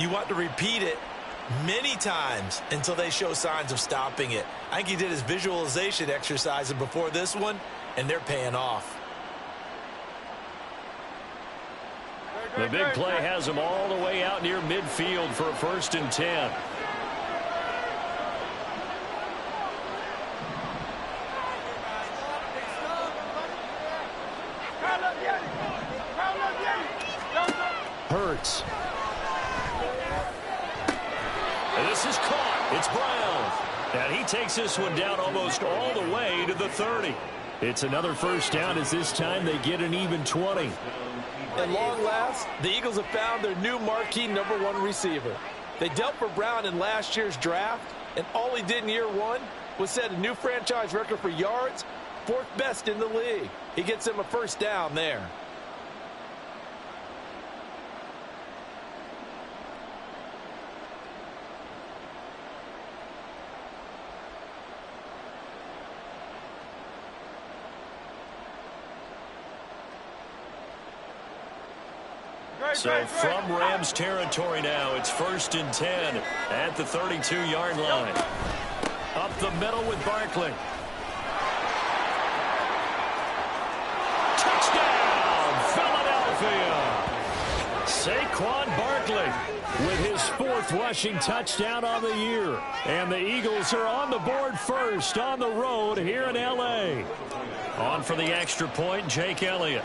You want to repeat it many times until they show signs of stopping it. I think he did his visualization exercises before this one, and they're paying off. The big play has him all the way out near midfield for a 1st and 10. Hurts. And this is caught. It's Brown. And he takes this one down almost all the way to the 30. It's another 1st down as this time they get an even 20. At long last, the Eagles have found their new marquee #1 receiver. They dealt for Brown in last year's draft, and all he did in year 1 was set a new franchise record for yards, 4th best in the league. He gets him a 1st down there. So from Rams territory now, it's 1st and 10 at the 32-yard line. Up the middle with Barkley. Touchdown, Philadelphia! Saquon Barkley with his 4th rushing touchdown on the year. And the Eagles are on the board first on the road here in L.A. On for the extra point, Jake Elliott.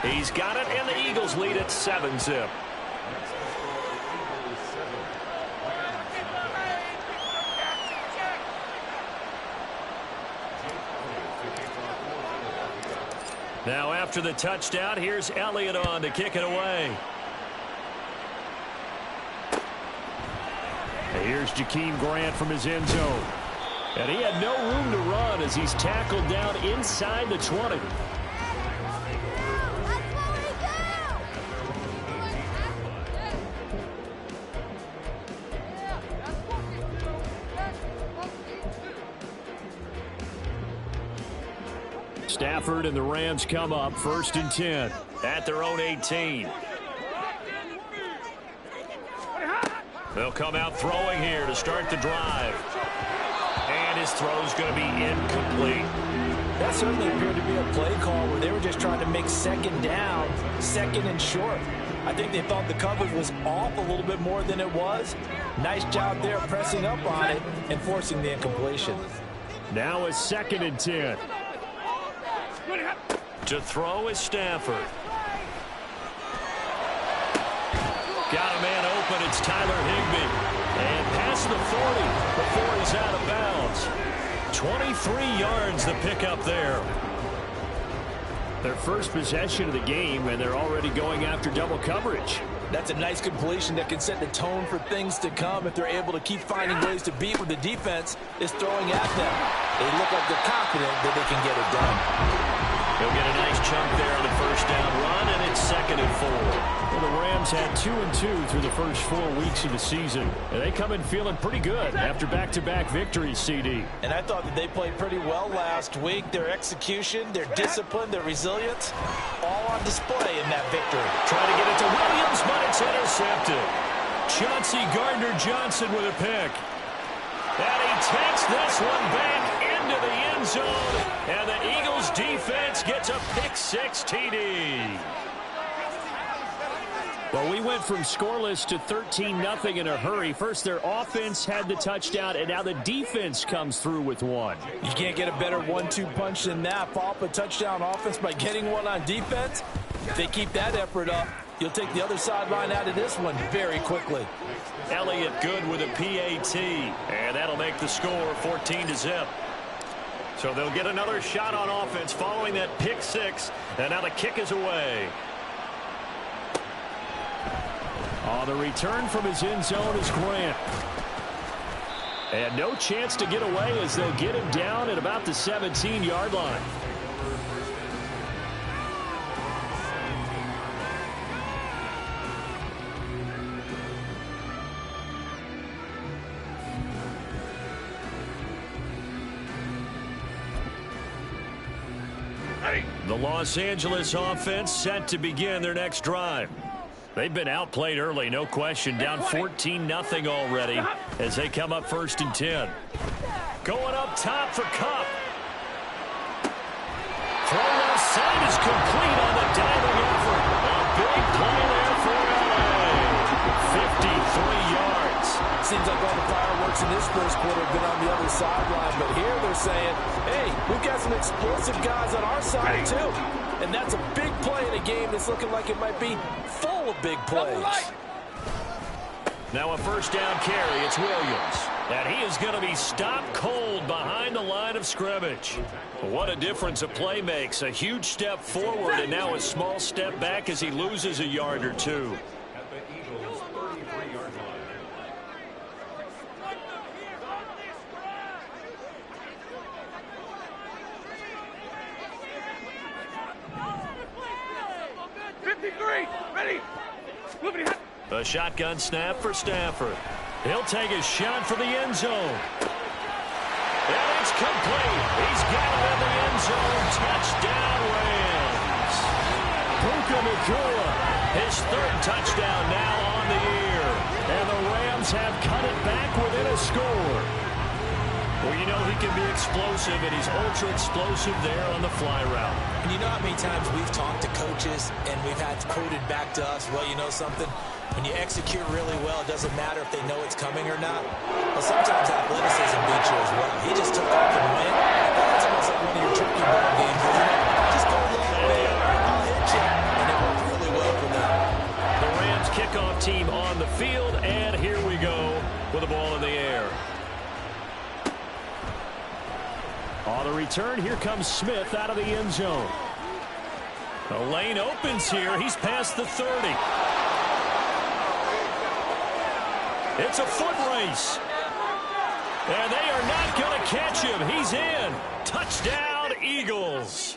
He's got it, and the Eagles lead at 7-zip. Now after the touchdown, here's Elliott on to kick it away. And here's Jakeem Grant from his end zone. And he had no room to run as he's tackled down inside the 20. Stafford and the Rams come up 1st and 10 at their own 18. They'll come out throwing here to start the drive. And his throw's going to be incomplete. That certainly appeared to be a play call where they were just trying to make 2nd down, 2nd and short. I think they thought the coverage was off a little bit more than it was. Nice job there pressing up on it and forcing the incompletion. Now it's 2nd and 10. To throw is Stafford. Got a man open. It's Tyler Higbee. And past the 40 before he's out of bounds. 23 yards the pickup there. Their first possession of the game, and they're already going after double coverage. That's a nice completion that can set the tone for things to come if they're able to keep finding ways to beat what the defense is throwing at them. They look like they're confident that they can get it done. He'll get a nice chunk there on the 1st down run, and it's 2nd and 4. Well, the Rams had 2-2 through the first 4 weeks of the season. And they come in feeling pretty good after back-to-back victories, CD. And I thought that they played pretty well last week. Their execution, their discipline, their resilience, all on display in that victory. Trying to get it to Williams, but it's intercepted. Chauncey Gardner-Johnson with a pick. And he takes this one back into the end zone. And the Eagles defense gets a pick-6 TD. Well, we went from scoreless to 13-0 in a hurry. First, their offense had the touchdown, and now the defense comes through with one. You can't get a better 1-2 punch than that. Follow up a touchdown offense by getting one on defense. If they keep that effort up, you'll take the other sideline out of this one very quickly. Elliott good with a PAT, and that'll make the score 14-0. So they'll get another shot on offense following that pick-6, and now the kick is away. On the return from his end zone is Grant. And no chance to get away as they'll get him down at about the 17-yard line. The Los Angeles offense set to begin their next drive. They've been outplayed early, no question. Down 14-0 already as they come up 1st and 10. Going up top for Cup. Throw left side is complete on the diving effort. A big play there for LA. 53 yards. Seems like all the fireworks in this first quarter have been on the other sideline, but here they're saying, hey, we've got some explosive guys on our side too. And that's a big play in a game that's looking like it might be full of big plays. Now a 1st down carry. It's Williams. And he is going to be stopped cold behind the line of scrimmage. What a difference a play makes. A huge step forward and now a small step back as he loses a yard or two. At the Eagles' 33-yard line. A shotgun snap for Stafford. He'll take a shot for the end zone. And it's complete. He's got it in the end zone. Touchdown, Rams. Puka Nacua, his 3rd touchdown now on the year. And the Rams have cut it back within a score. Well, you know he can be explosive, and he's ultra explosive there on the fly route. And you know how many times we've talked to coaches and we've had quoted back to us, well, you know something? When you execute really well, it doesn't matter if they know it's coming or not. Well, sometimes athleticism beats you as well. He just took off and went. That's almost like one of your turkey ball games, isn't it? Just go long, man. I'll hit you. And it worked really well for them. The Rams kickoff team on the field, and here we go with the ball in the air. On the return, here comes Smith out of the end zone. The lane opens here. He's past the 30. It's a foot race. And they are not going to catch him. He's in. Touchdown, Eagles.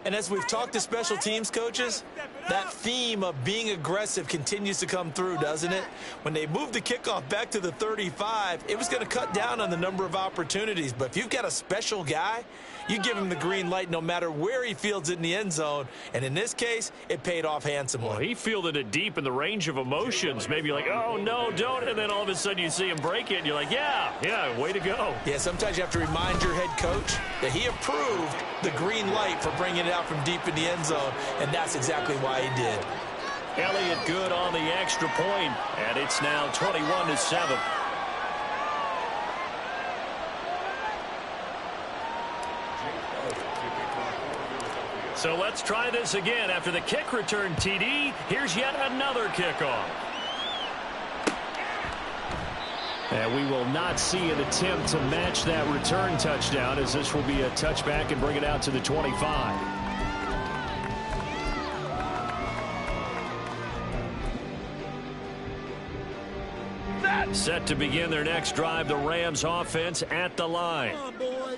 And as we've talked to special teams coaches, that theme of being aggressive continues to come through, doesn't it? When they moved the kickoff back to the 35, it was going to cut down on the number of opportunities. But if you've got a special guy, you give him the green light no matter where he fields it in the end zone. And in this case, it paid off handsomely. Well, he fielded it deep in the range of emotions. Maybe like, oh, no, don't. And then all of a sudden you see him break it, and you're like, yeah, way to go. Yeah, sometimes you have to remind your head coach that he approved the green light for bringing it out from deep in the end zone, and that's exactly why he did. Elliott good on the extra point, and it's now 21-7. So let's try this again. After the kick return TD, here's yet another kickoff. And we will not see an attempt to match that return touchdown, as this will be a touchback and bring it out to the 25. Set to begin their next drive, the Rams offense at the line.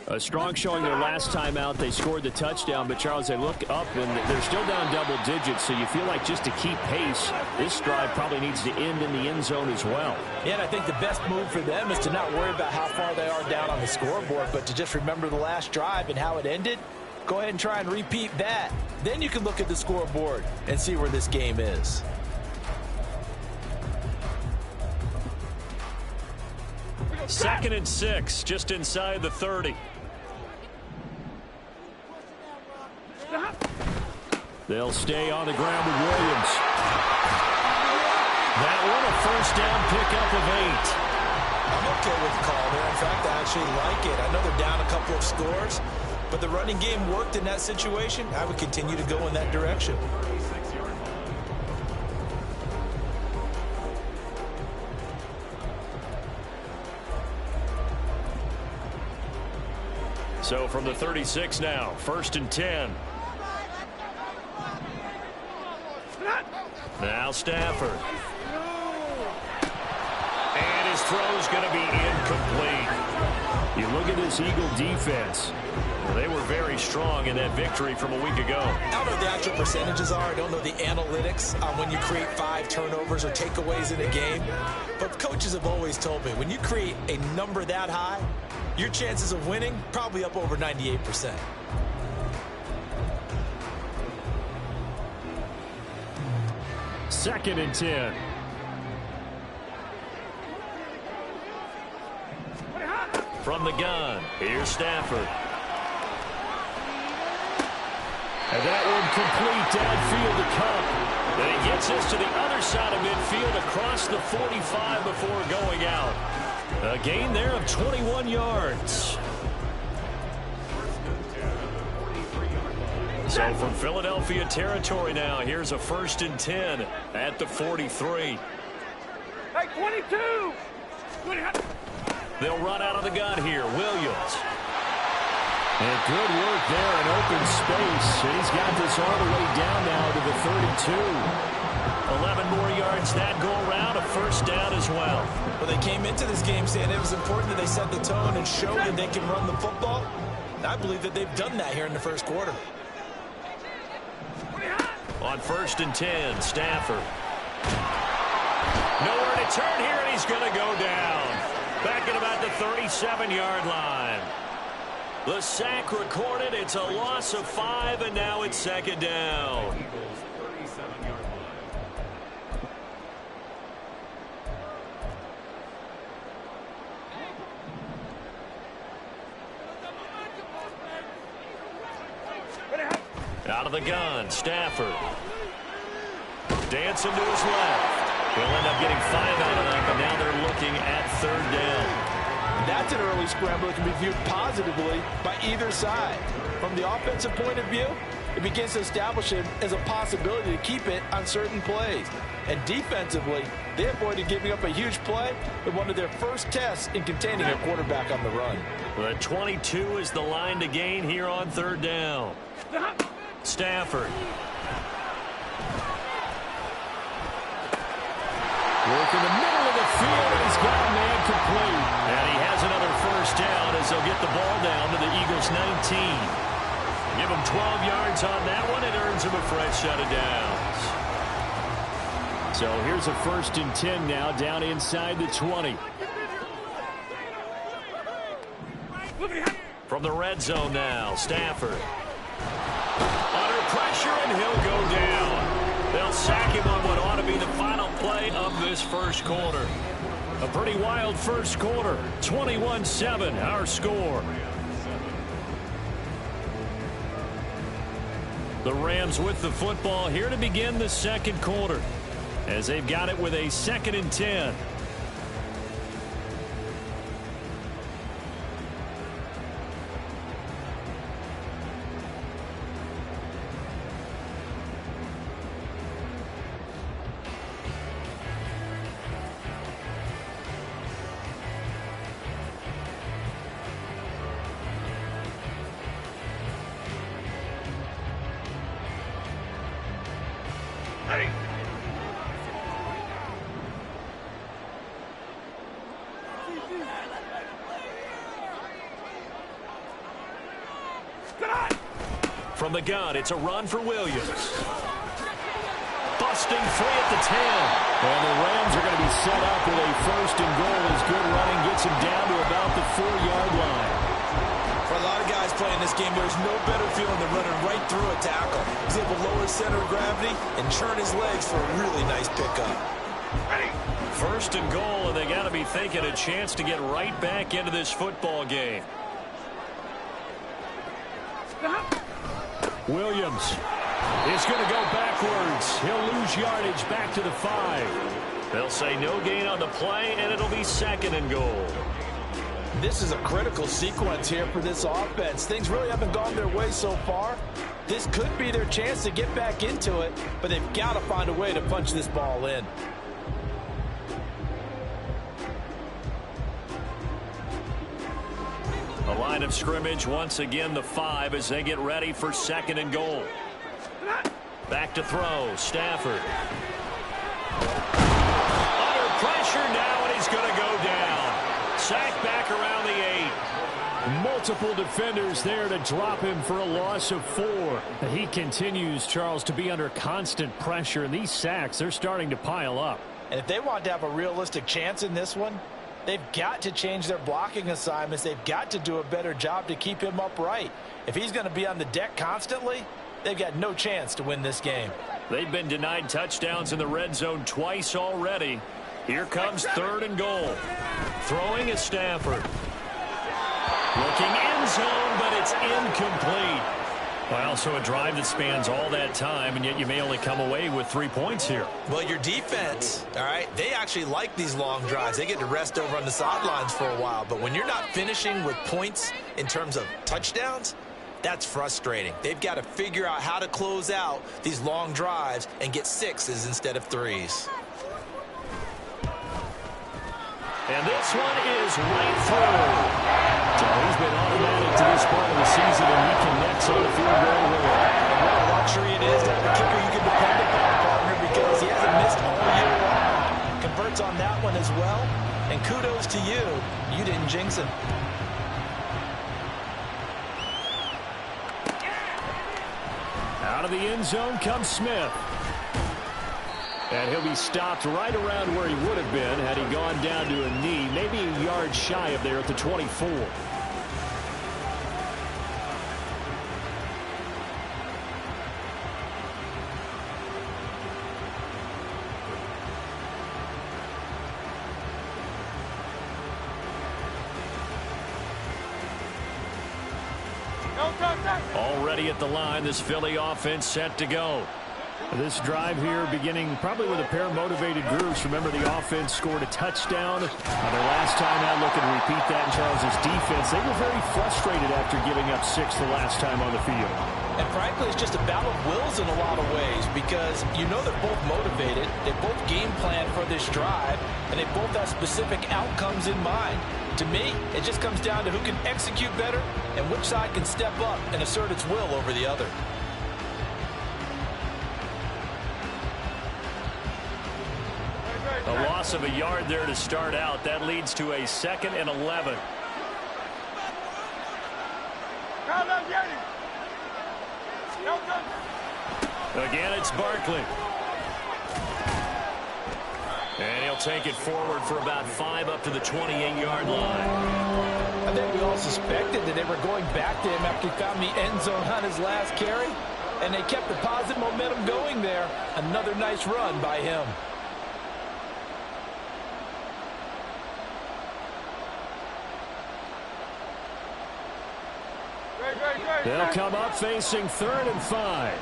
A strong showing their last time out. They scored the touchdown, but Charles, they look up and they're still down double digits, so you feel like just to keep pace, this drive probably needs to end in the end zone as well. Yeah, and I think the best move for them is to not worry about how far they are down on the scoreboard, but to just remember the last drive and how it ended. Go ahead and try and repeat that. Then you can look at the scoreboard and see where this game is. Second and 6, just inside the 30. They'll stay on the ground with Williams. That one a first down pickup of 8. I'm okay with the call there. In fact, I actually like it. I know they're down a couple of scores, but the running game worked in that situation. I would continue to go in that direction. So from the 36 now, 1st and 10. Now Stafford. And his throw's going to be incomplete. You look at this Eagle defense. Well, they were very strong in that victory from a week ago. I don't know what the actual percentages are. I don't know the analytics on when you create 5 turnovers or takeaways in a game. But coaches have always told me, when you create a number that high, your chances of winning probably up over 98%. 2nd and 10. From the gun, here's Stafford. And that one complete downfield to Cup. And he gets us to the other side of midfield across the 45 before going out. A gain there of 21 yards. So from Philadelphia territory now, here's a 1st and 10 at the 43. Hey, 22! They'll run out of the gun here. Williams. And good work there in open space. He's got this all the way down now to the 32. 11 more yards that go around, a 1st down as well. Well, they came into this game saying it was important that they set the tone and show that they can run the football. And I believe that they've done that here in the 1st quarter. On 1st and 10, Stafford. Nowhere to turn here, and he's going to go down. Back at about the 37-yard line. The sack recorded. It's a loss of 5, and now it's 2nd down. Eagles 37-yard line. Out of the gun, Stafford. Dancing to his left. He'll end up getting 5 out of that, but now they're looking at 3rd down. That's an early scramble that can be viewed positively by either side. From the offensive point of view, it begins to establish it as a possibility to keep it on certain plays. And defensively, they avoided giving up a huge play in one of their first tests in containing a quarterback on the run. The 22 is the line to gain here on 3rd down. Stafford. Work in the middle of the field, and he's got a man complete. And he has another 1st down as they'll get the ball down to the Eagles' 19. Give him 12 yards on that one. It earns him a fresh set of downs. So here's a 1st and 10 now down inside the 20. From the red zone now, Stafford. Under pressure, and he'll go down. They'll sack him on what ought to be the final play of this 1st quarter. A pretty wild 1st quarter. 21-7, our score. The Rams with the football here to begin the 2nd quarter, as they've got it with a 2nd and 10. From the gun, it's a run for Williams. Busting free at the 10. And the Rams are going to be set up with a 1st and goal as good running gets him down to about the 4-yard line. For a lot of guys playing this game, there's no better feeling than running right through a tackle. He's able to lower his center of gravity and churn his legs for a really nice pickup. 1st and goal, and they got to be thinking a chance to get right back into this football game. Williams is going to go backwards. He'll lose yardage back to the 5. They'll say no gain on the play, and it'll be 2nd and goal. This is a critical sequence here for this offense. Things really haven't gone their way so far. This could be their chance to get back into it, but they've got to find a way to punch this ball in. A line of scrimmage, once again the 5 as they get ready for 2nd and goal. Back to throw, Stafford. Under pressure now, and he's going to go down. Sacked back around the 8. Multiple defenders there to drop him for a loss of 4. He continues, Charles, to be under constant pressure, and these sacks, they're starting to pile up. And if they want to have a realistic chance in this one, they've got to change their blocking assignments. They've got to do a better job to keep him upright. If he's going to be on the deck constantly, they've got no chance to win this game. They've been denied touchdowns in the red zone twice already. Here comes 3rd and goal. Throwing is Stafford. Looking end zone, but it's incomplete. Well, so a drive that spans all that time, and yet you may only come away with 3 points here. Well, your defense, all right, they actually like these long drives. They get to rest over on the sidelines for a while. But when you're not finishing with points in terms of touchdowns, that's frustrating. They've got to figure out how to close out these long drives and get 6s instead of 3s. And this one is right through. So he's been automatic to this part of the season, and he connects on the field goal here. And what a luxury it is to have a kicker you can depend upon, partner, because he hasn't missed all year long. Converts on that one as well. And kudos to you. You didn't jinx him. Out of the end zone comes Smith. And he'll be stopped right around where he would have been had he gone down to a knee, maybe a yard shy of there at the 24. Already at the line, this Philly offense set to go. This drive here beginning probably with a pair of motivated groups. Remember, the offense scored a touchdown. Their last time out, looking to repeat that in Charles' defense. They were very frustrated after giving up 6 the last time on the field. And frankly, it's just a battle of wills in a lot of ways because you know they're both motivated. They both game plan for this drive, and they both have specific outcomes in mind. To me, it just comes down to who can execute better and which side can step up and assert its will over the other. A loss of a yard there to start out. That leads to a 2nd and 11. Again, it's Barkley. And he'll take it forward for about 5 up to the 28-yard line. I think we all suspected that they were going back to him after he found the end zone on his last carry. And they kept the positive momentum going there. Another nice run by him. They'll come up facing 3rd and 5.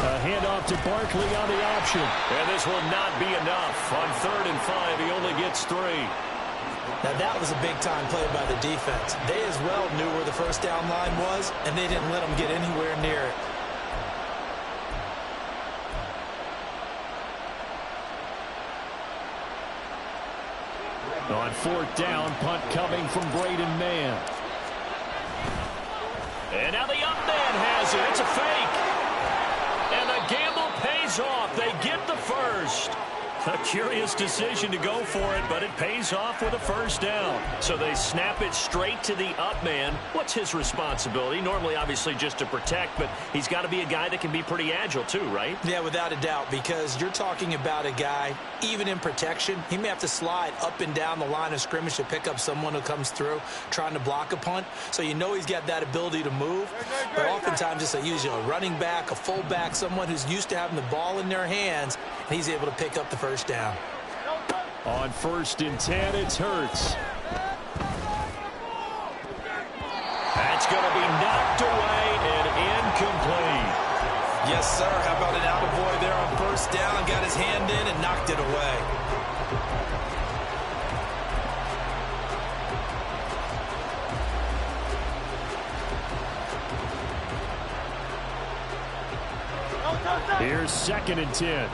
A handoff to Barkley on the option. And this will not be enough. On 3rd and 5, he only gets 3. Now, that was a big-time play by the defense. They as well knew where the first down line was, and they didn't let them get anywhere near it. On 4th down, punt coming from Braden Mann. And now the up man has it. It's a fake. And the gamble pays off. They get the first. A curious decision to go for it, but it pays off with a first down. So they snap it straight to the up man. What's his responsibility? Normally, obviously, just to protect, but he's got to be a guy that can be pretty agile too, right? Yeah, without a doubt, because you're talking about a guy, even in protection, he may have to slide up and down the line of scrimmage to pick up someone who comes through trying to block a punt. So you know he's got that ability to move, but oftentimes it's usually a running back, a fullback, someone who's used to having the ball in their hands, and he's able to pick up the first down. On 1st and 10, it's Hurts. That's going to be knocked away and incomplete. Yes, sir. How about an attaboy there on 1st down? Got his hand in and knocked it away. Here's 2nd and 10.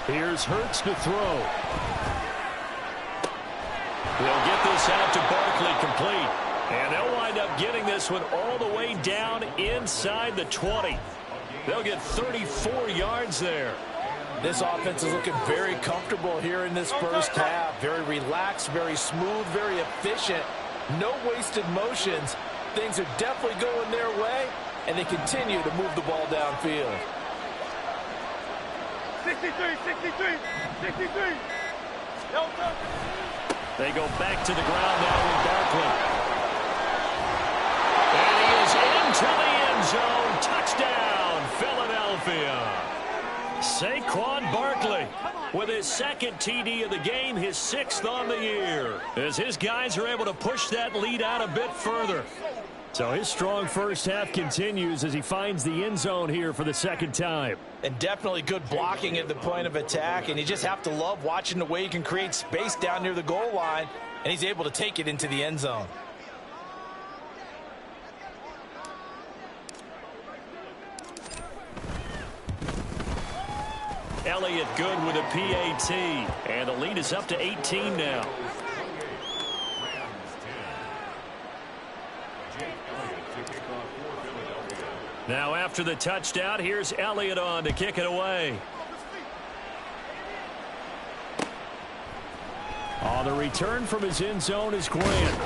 Here's Hurts to throw. They'll get this out to Barkley complete. And they'll wind up getting this one all the way down inside the 20. They'll get 34 yards there. This offense is looking very comfortable here in this first half. Very relaxed, very smooth, very efficient. No wasted motions. Things are definitely going their way, and they continue to move the ball downfield. 63, 63, 63. They go back to the ground now with Barkley. And he is into the end zone. Touchdown, Philadelphia. Saquon Barkley with his second TD of the game, his 6th on the year, as his guys are able to push that lead out a bit further. So his strong first half continues as he finds the end zone here for the second time. And definitely good blocking at the point of attack, and you just have to love watching the way he can create space down near the goal line, and he's able to take it into the end zone. Elliott good with a PAT, and the lead is up to 18 now. Now after the touchdown, here's Elliott on to kick it away. On the return from his end zone is Grant.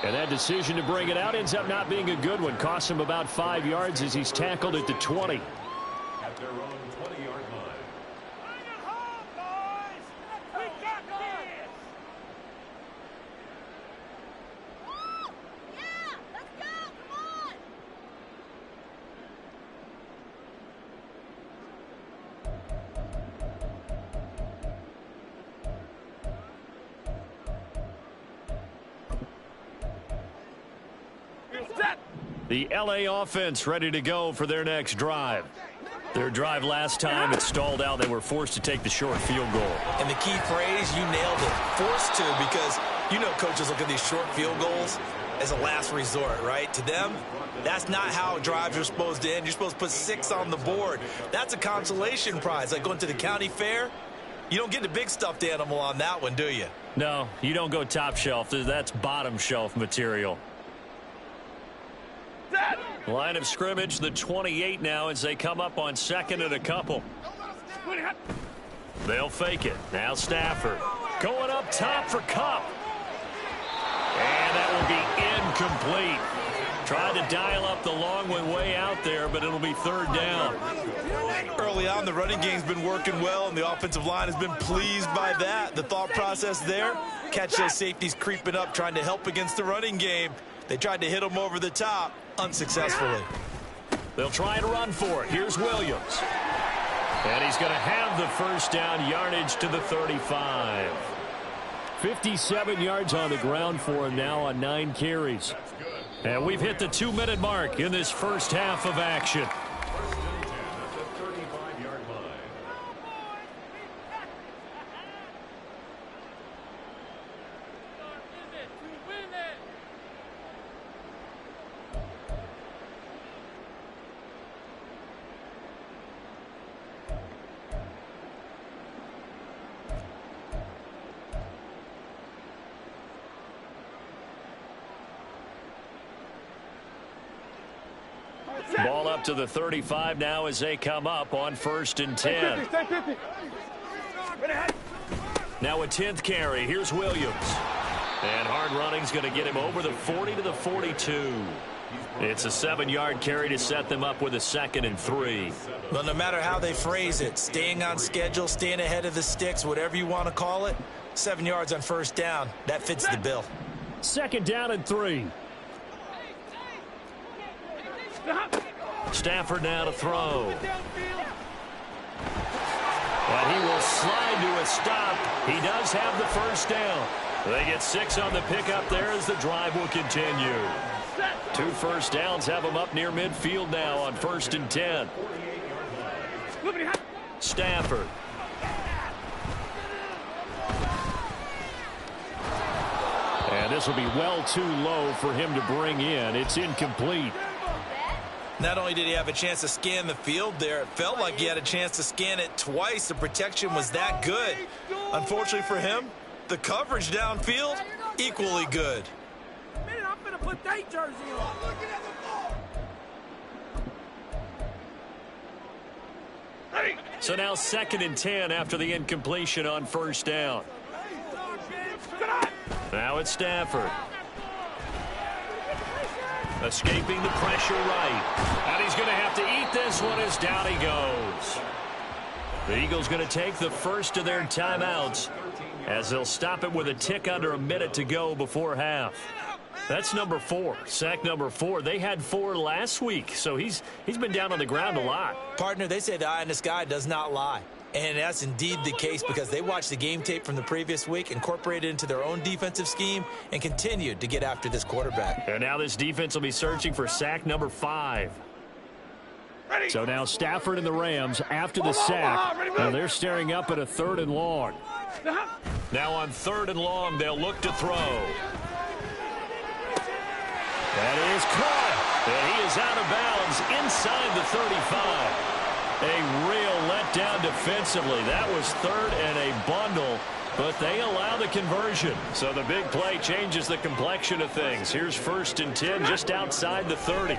And that decision to bring it out ends up not being a good one. Costs him about 5 yards as he's tackled at the 20. At their own 20-yard line. The LA offense ready to go for their next drive. Their drive last time, it stalled out. They were forced to take the short field goal. And the key phrase, you nailed it, forced to, because you know coaches look at these short field goals as a last resort, right? To them, that's not how drives are supposed to end. You're supposed to put 6 on the board. That's a consolation prize. Like going to the county fair, you don't get the big stuffed animal on that one, do you? No, you don't go top shelf. That's bottom shelf material. Line of scrimmage, the 28 now as they come up on 2nd and a couple. They'll fake it. Now Stafford going up top for Kupp. And that will be incomplete. Tried to dial up the long one way out there, but it'll be 3rd down. Early on, the running game's been working well, and the offensive line has been pleased by that. The thought process there, catch those safeties creeping up, trying to help against the running game. They tried to hit him over the top, unsuccessfully. They'll try and run for it. Here's Williams. And he's going to have the first down, yardage to the 35. 57 yards on the ground for him now on 9 carries. And we've hit the 2-minute mark in this first half of action. Ball up to the 35 now as they come up on 1st and 10. Now a 10th carry. Here's Williams. And hard running's going to get him over the 40 to the 42. It's a 7-yard carry to set them up with a 2nd and 3. Well, no matter how they phrase it, staying on schedule, staying ahead of the sticks, whatever you want to call it, 7 yards on 1st down, that fits the bill. 2nd down and 3. Stafford now to throw. And he will slide to a stop. He does have the first down. They get 6 on the pickup there as the drive will continue. 2 first downs have them up near midfield now on 1st and 10. Stafford. And this will be well too low for him to bring in. It's incomplete. Not only did he have a chance to scan the field there, it felt like he had a chance to scan it twice. The protection was that good. Unfortunately for him, the coverage downfield, equally good. Man, I'm gonna put that jersey on. So now 2nd and 10 after the incompletion on 1st down. Now it's Stafford. Escaping the pressure right. And he's going to have to eat this one as down he goes. The Eagles going to take the first of their timeouts as they'll stop it with a tick under a minute to go before half. That's number 4, sack number 4. They had 4 last week, so he's been down on the ground a lot. Partner, they say the eye in the sky does not lie. And that's indeed the case because they watched the game tape from the previous week, incorporated it into their own defensive scheme, and continued to get after this quarterback. And now this defense will be searching for sack number 5. So now Stafford and the Rams after the sack. Now they're staring up at a 3rd and long. Now on 3rd and long, they'll look to throw. That is caught. And he is out of bounds inside the 35. A real letdown defensively. That was 3rd and a bundle, but they allow the conversion. So the big play changes the complexion of things. Here's 1st and 10 just outside the 30.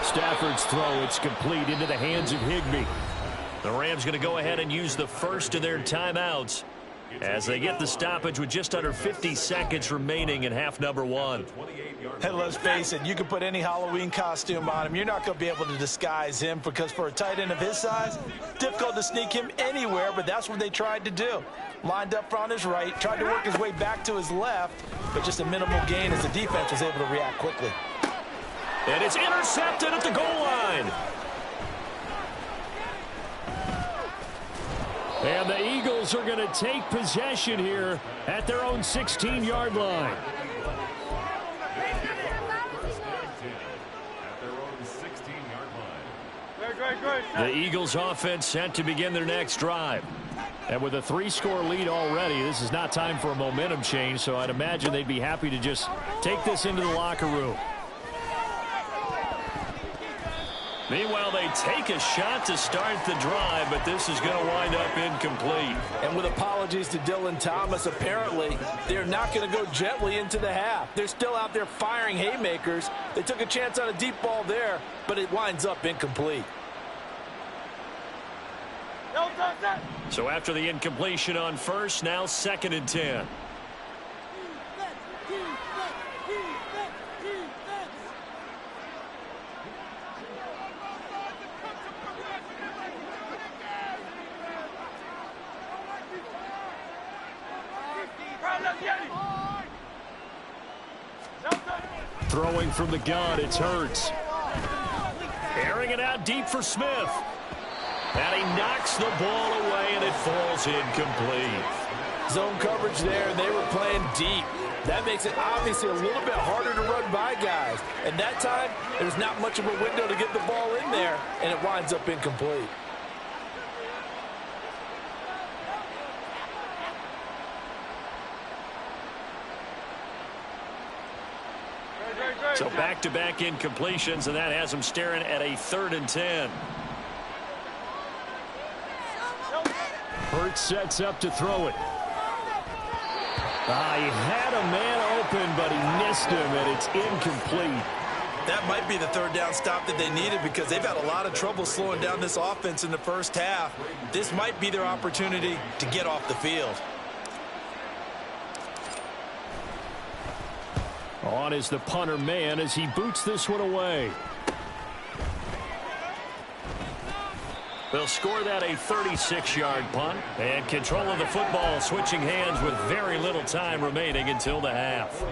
Stafford's throw, it's complete into the hands of Higbee. The Rams going to go ahead and use the first of their timeouts as they get the stoppage with just under 50 seconds remaining in half number 1. And let's face it, you can put any Halloween costume on him. You're not going to be able to disguise him because for a tight end of his size, difficult to sneak him anywhere, but that's what they tried to do. Lined up on his right, tried to work his way back to his left, but just a minimal gain as the defense was able to react quickly. And it's intercepted at the goal line. And the Eagles are going to take possession here at their own 16-yard line. The Eagles offense set to begin their next drive. And with a 3-score lead already, this is not time for a momentum change, so I'd imagine they'd be happy to just take this into the locker room. Meanwhile, they take a shot to start the drive, but this is going to wind up incomplete. And with apologies to Dylan Thomas, apparently they're not going to go gently into the half. They're still out there firing haymakers. They took a chance on a deep ball there, but it winds up incomplete. So after the incompletion on 1st, now 2nd and 10. Throwing from the gun, it's Hurts. Airing it out deep for Smith. And he knocks the ball away, and it falls incomplete. Zone coverage there, and they were playing deep. That makes it obviously a little bit harder to run by guys. And that time, there's not much of a window to get the ball in there, and it winds up incomplete. So back-to-back incompletions, and that has them staring at a 3rd and 10. Hurts sets up to throw it. He had a man open, but he missed him, and it's incomplete. That might be the 3rd down stop that they needed because they've had a lot of trouble slowing down this offense in the first half. This might be their opportunity to get off the field. On is the punter man as he boots this one away. They'll score that a 36-yard punt. And control of the football switching hands with very little time remaining until the half.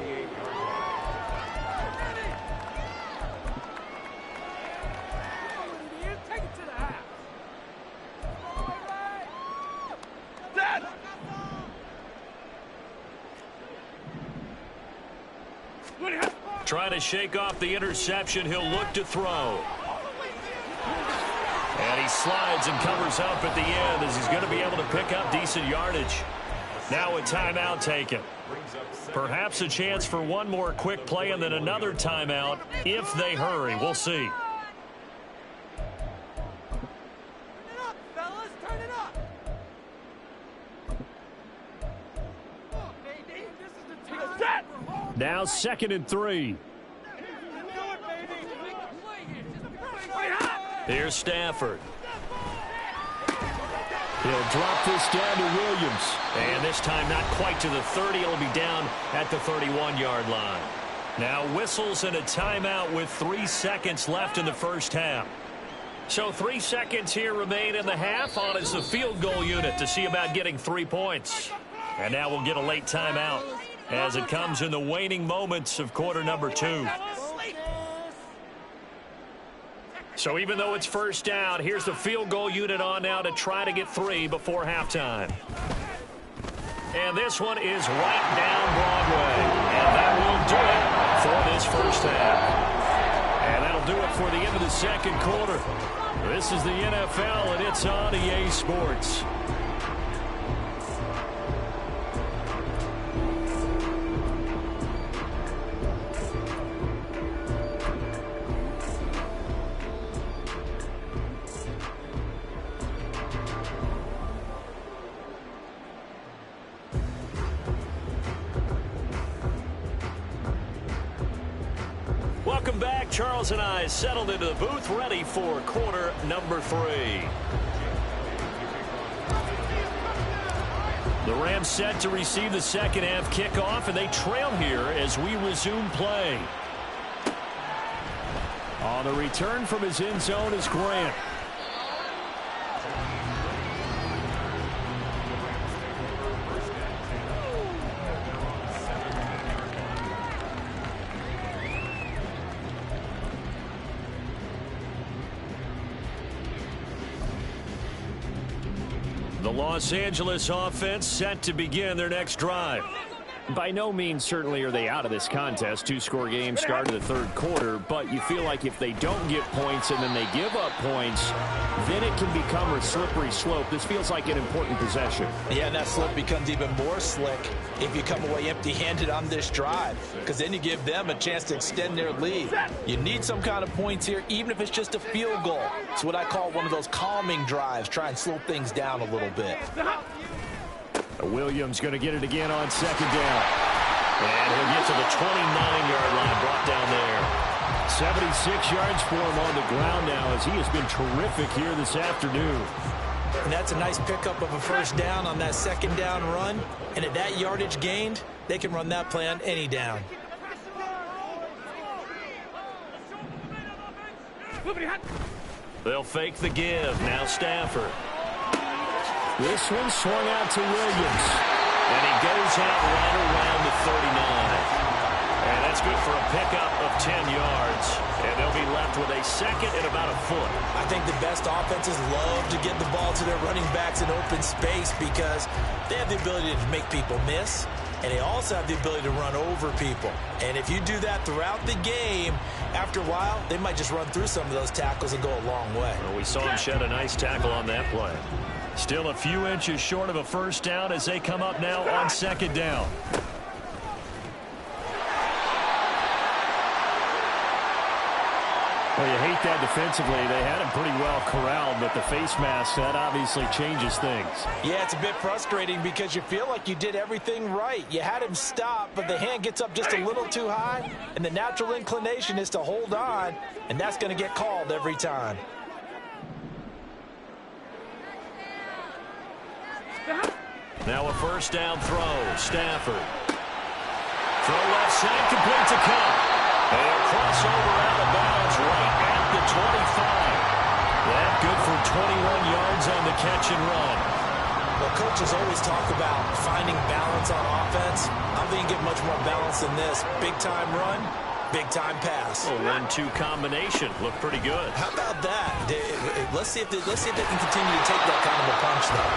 Trying to shake off the interception. He'll look to throw. And he slides and covers up at the end as he's going to be able to pick up decent yardage. Now a timeout taken. Perhaps a chance for one more quick play and then another timeout if they hurry. We'll see. Now 2nd and 3. Here's Stafford. He'll drop this down to Williams. And this time not quite to the 30. It'll be down at the 31-yard line. Now whistles and a timeout with 3 seconds left in the first half. So 3 seconds here remain in the half. On is the field goal unit to see about getting 3 points. And now we'll get a late timeout as it comes in the waning moments of quarter number 2. So even though it's first down, here's the field goal unit on now to try to get 3 before halftime. And this one is right down Broadway. And that will do it for this first half. And that'll do it for the end of the second quarter. This is the NFL, and it's on EA Sports. Welcome back. Charles and I settled into the booth, ready for quarter number 3. The Rams set to receive the second half kickoff, and they trail here as we resume play. On the return from his end zone is Grant. The Los Angeles offense set to begin their next drive. By no means certainly are they out of this contest. 2-score game started the third quarter, but you feel like if they don't get points and then they give up points, then it can become a slippery slope. This feels like an important possession. Yeah, and that slope becomes even more slick if you come away empty-handed on this drive, because then you give them a chance to extend their lead. You need some kind of points here, even if it's just a field goal. It's what I call one of those calming drives. Try and slow things down a little bit. Williams going to get it again on second down. And he'll get to the 29-yard line, brought down there. 76 yards for him on the ground now as he has been terrific here this afternoon. And that's a nice pickup of a first down on that second down run. And at that yardage gained, they can run that play on any down. They'll fake the give. Now Stafford. This one swung out to Williams. And he goes out right around the 39. And that's good for a pickup of 10 yards. And they'll be left with a second and about a foot. I think the best offenses love to get the ball to their running backs in open space because they have the ability to make people miss. And they also have the ability to run over people. And if you do that throughout the game, after a while, they might just run through some of those tackles and go a long way. Well, we saw him shed a nice tackle on that play. Still a few inches short of a first down as they come up now on second down. Well, you hate that defensively. They had him pretty well corralled, but the face mask, that obviously changes things. Yeah, it's a bit frustrating because you feel like you did everything right. You had him stop, but the hand gets up just a little too high, and the natural inclination is to hold on, and that's going to get called every time. Now a first down throw. Stafford. Throw left side, complete to Cup. And a crossover out of bounds right at the 25. That good for 21 yards on the catch and run. Well, coaches always talk about finding balance on offense. I don't think you get much more balance than this. Big-time run, big-time pass. A 1-2 combination. Looked pretty good. How about that? Let's see if they can continue to take that kind of a punch, though.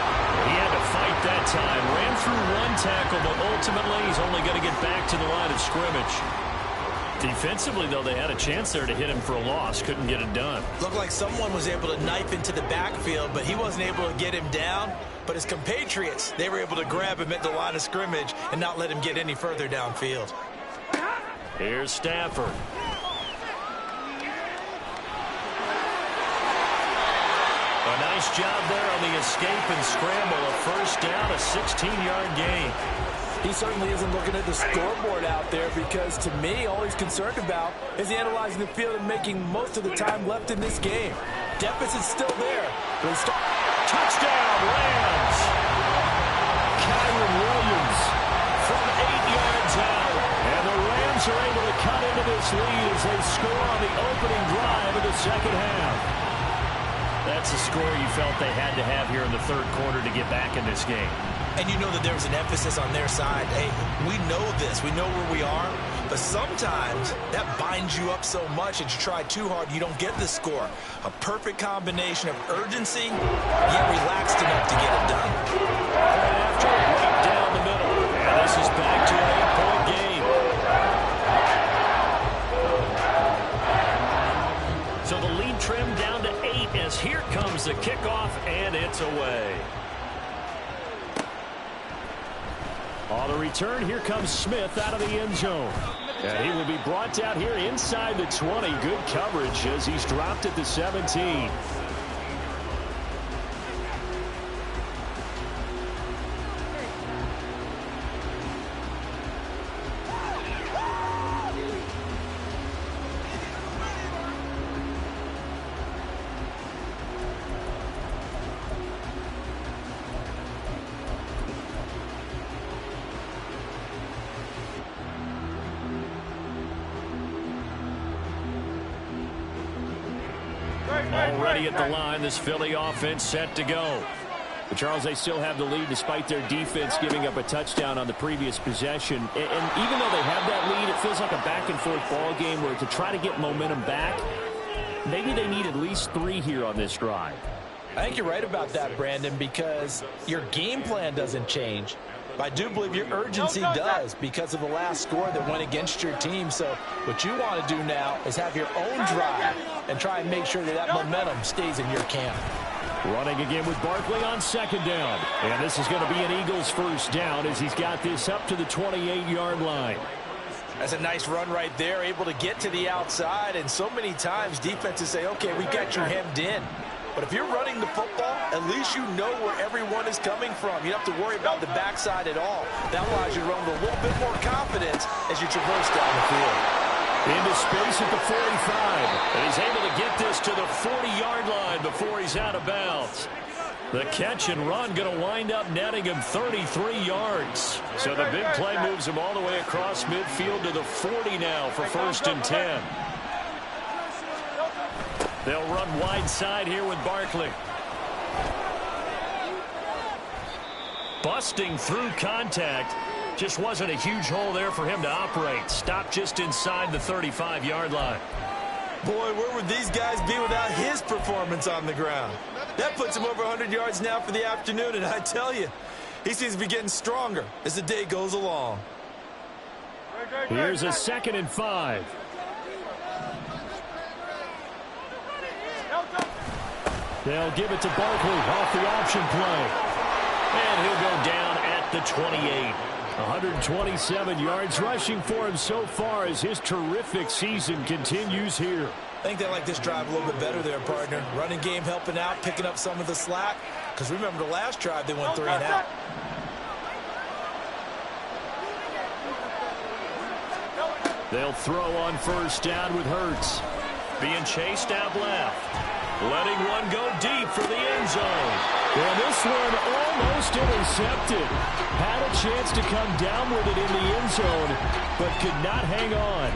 He had to fight that time. Ran through one tackle, but ultimately he's only going to get back to the line of scrimmage. Defensively, though, they had a chance there to hit him for a loss. Couldn't get it done. Looked like someone was able to knife into the backfield, but he wasn't able to get him down. But his compatriots, they were able to grab him at the line of scrimmage and not let him get any further downfield. Here's Stafford. A nice job there on the escape and scramble. A first down, a 16-yard gain. He certainly isn't looking at the scoreboard out there because, to me, all he's concerned about is analyzing the field and making most of the time left in this game. Deficit's still there. But touchdown, Rams! Kyron Williams from 8 yards out. And the Rams are able to cut into this lead as they score on the opening drive of the second half. That's a score you felt they had to have here in the third quarter to get back in this game. And you know that there was an emphasis on their side. Hey, we know this. We know where we are. But sometimes that binds you up so much that you try too hard, you don't get the score. A perfect combination of urgency, yet relaxed enough to get it done. Right after, right down the middle. And this is back to an 8-point game. So the lead trimmed down to 8 as here comes the kickoff, and it's away. On the return, here comes Smith out of the end zone. And he will be brought down here inside the 20. Good coverage as he's dropped at the 17. Already at the line, this Philly offense set to go. But Charles, they still have the lead despite their defense giving up a touchdown on the previous possession. And even though they have that lead, it feels like a back-and-forth ball game where to try to get momentum back, maybe they need at least 3 here on this drive. I think you're right about that, Brandon, because your game plan doesn't change. But I do believe your urgency does because of the last score that went against your team. So what you want to do now is have your own drive and try and make sure that that momentum stays in your camp. Running again with Barkley on second down. And this is going to be an Eagles first down as he's got this up to the 28-yard line. That's a nice run right there, able to get to the outside. And so many times defenses say, okay, we got you hemmed in. But if you're running the football, at least you know where everyone is coming from. You don't have to worry about the backside at all. That allows you to run with a little bit more confidence as you traverse down the field. Into space at the 45. And he's able to get this to the 40-yard line before he's out of bounds. The catch and run going to wind up netting him 33 yards. So the big play moves him all the way across midfield to the 40 now for 1st and 10. They'll run wide side here with Barkley. Busting through contact. Just wasn't a huge hole there for him to operate. Stopped just inside the 35-yard line. Boy, where would these guys be without his performance on the ground? That puts him over 100 yards now for the afternoon, and I tell you, he seems to be getting stronger as the day goes along. Here's a 2nd and 5. They'll give it to Barkley off the option play. And he'll go down at the 28. 127 yards rushing for him so far as his terrific season continues here. I think they like this drive a little bit better there, partner. Running game helping out, picking up some of the slack. Because remember the last drive, they went 3 and out. They'll throw on 1st down with Hurts. Being chased out left. Letting one go deep for the end zone. And this one almost intercepted. Had a chance to come down with it in the end zone, but could not hang on.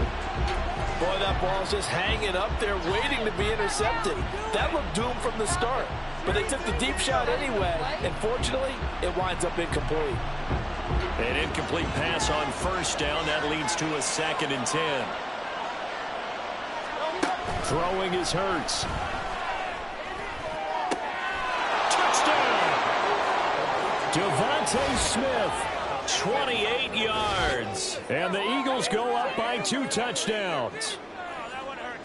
Boy, that ball's just hanging up there, waiting to be intercepted. That looked doomed from the start. But they took the deep shot anyway, and fortunately, it winds up incomplete. An incomplete pass on 1st down. That leads to a 2nd and 10. Throwing is Hurts. Devontae Smith, 28 yards. And the Eagles go up by 2 touchdowns.